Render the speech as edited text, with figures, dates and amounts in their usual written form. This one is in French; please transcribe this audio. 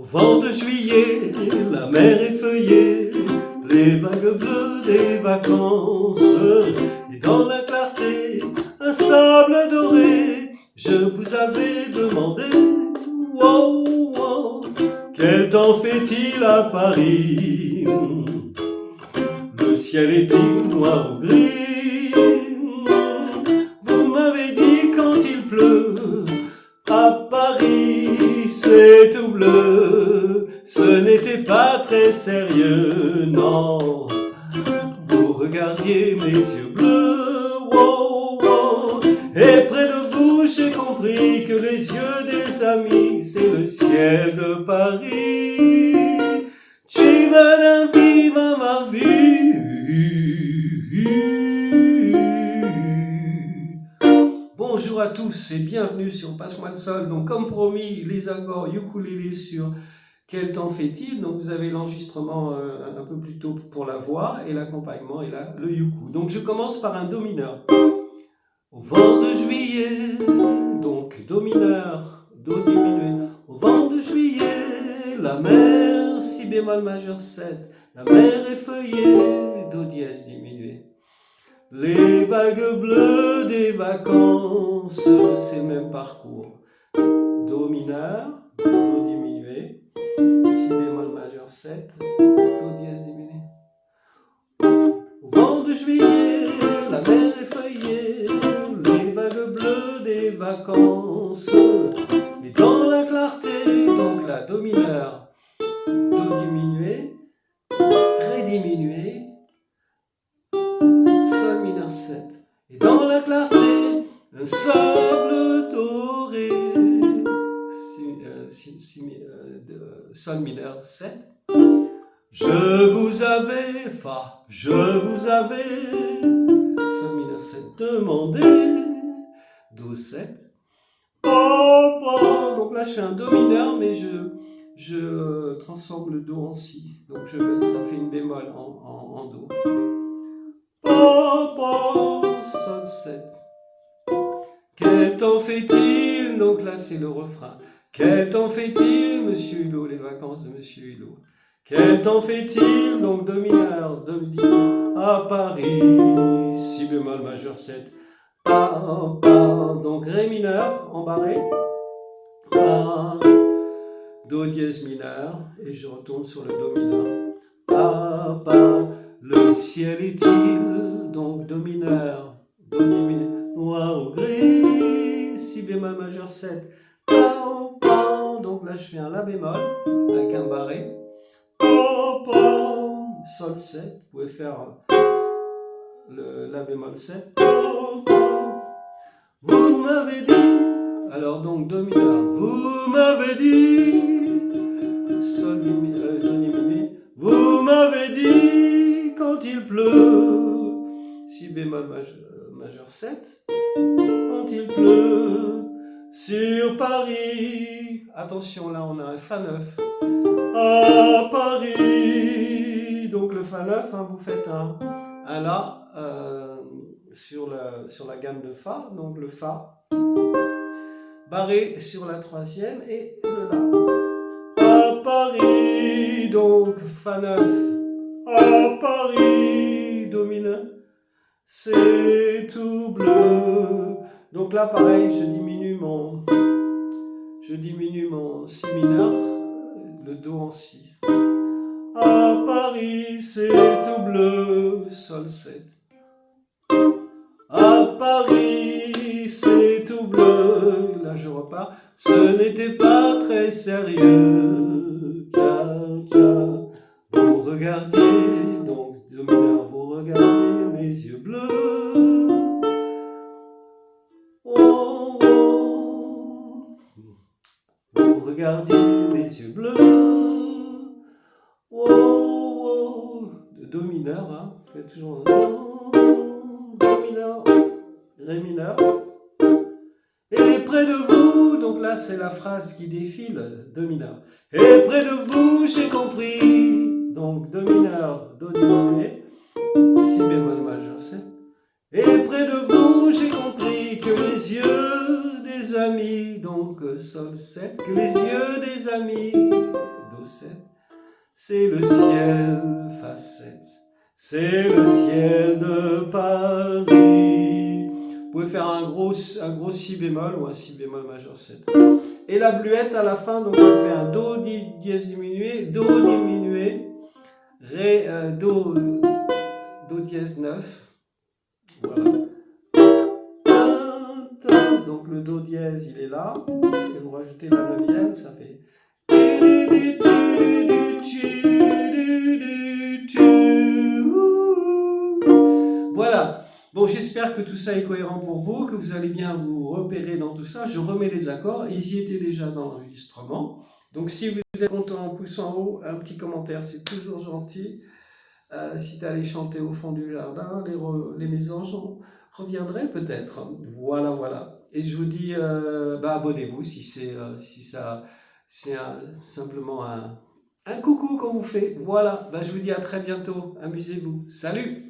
Au vent de juillet, la mer effeuillée, les vagues bleues des vacances, et dans la clarté, un sable doré, je vous avais demandé, wow, wow, quel temps fait-il à Paris? Le ciel est-il noir ou gris? Vous m'avez dit quand il pleut, à Paris c'est tout bleu. Ce n'était pas très sérieux, non. Vous regardiez mes yeux bleus, wow, wow. Et près de vous j'ai compris que les yeux des amis c'est le ciel de Paris. Tu vas la vivre ma vie. Bonjour à tous et bienvenue sur Passe-moi le sol. Donc comme promis, les accords ukulélé sur Quel temps fait-il? Donc vous avez l'enregistrement un peu plus tôt pour la voix et l'accompagnement et là le uku. Donc je commence par un do mineur. Au vent de juillet, donc do mineur, do diminué. Au vent de juillet, la mer, si bémol majeur 7, la mer effeuillée, do dièse diminué. Les vagues bleues des vacances, c'est le même parcours. Do mineur, do diminué, si bémol majeur 7, do dièse diminué. Au vent de juillet, la mer effeuillée, les vagues bleues des vacances, et dans la clarté, donc la do mineur, do diminué, ré diminué, sol mineur 7. Et dans la clarté, un sable doré, sol mineur 7. Je vous avais, fa, je vous avais, sol mineur 7, demandé, do 7. Donc là je fais un do mineur, mais je transforme le do en si. Donc ça fait une bémol en do. Sol 7. Quel temps fait-il? Donc là c'est le refrain. Quel temps fait-il, Monsieur Hulot, les vacances de Monsieur Hulot? Quel temps fait-il? Donc do mineur, do diminué, à Paris, si bémol majeur 7. Donc ré mineur en barré, do dièse mineur, et je retourne sur le do mineur. Le ciel est-il? Donc do mineur, do diminué, noir ou gris, si bémol majeur 7. Donc là je fais un la bémol avec un barré. Sol 7, vous pouvez faire le la bémol 7. Vous m'avez dit, alors donc do mineur, vous m'avez dit, sol do diminué, vous m'avez dit quand il pleut, si bémol majeur 7, quand il pleut sur Paris, attention là on a un fa 9, à Paris, donc le fa 9, vous faites un la sur la gamme de fa, donc le fa, barré sur la troisième et le la. À Paris, donc fa 9, à Paris, do mineur, c'est tout bleu. Donc là pareil, je diminue mon si mineur, le do en si. À Paris c'est tout bleu, sol 7. À Paris c'est tout bleu, là je repars, ce n'était pas très sérieux. Ciao, ciao. Vous regardiez, donc do mineur, vous regardiez mes yeux bleus. Oh, oh. Vous regardiez mes yeux bleus. Oh, oh. Do mineur, faites toujours un do mineur, ré mineur. Et près de vous, donc là c'est la phrase qui défile, do mineur. Et près de vous j'ai compris, donc do mineur, do diminué, si bémol majeur 7. Et près de vous j'ai compris que les yeux des amis, donc sol 7, que les yeux des amis Do 7. C'est le ciel, Fa 7. C'est le ciel de Paris. Vous pouvez faire un gros si bémol ou un si bémol majeur 7. Et la bluette à la fin, donc on fait un Do dièse diminué, Do diminué, Ré, Do dièse 9. Voilà. Donc le Do dièse, il est là. Et vous rajoutez la neuvième, ça fait. Voilà. Bon, j'espère que tout ça est cohérent pour vous, que vous allez bien vous repérer dans tout ça. Je remets les accords. Ils y étaient déjà dans l'enregistrement. Donc si vous êtes content, un pouce en haut, un petit commentaire, c'est toujours gentil. Si tu allais chanter au fond du jardin, les mésanges reviendraient peut-être. Voilà, voilà. Et je vous dis, abonnez-vous si ça, c'est simplement un coucou qu'on vous fait. Voilà, je vous dis à très bientôt. Amusez-vous. Salut!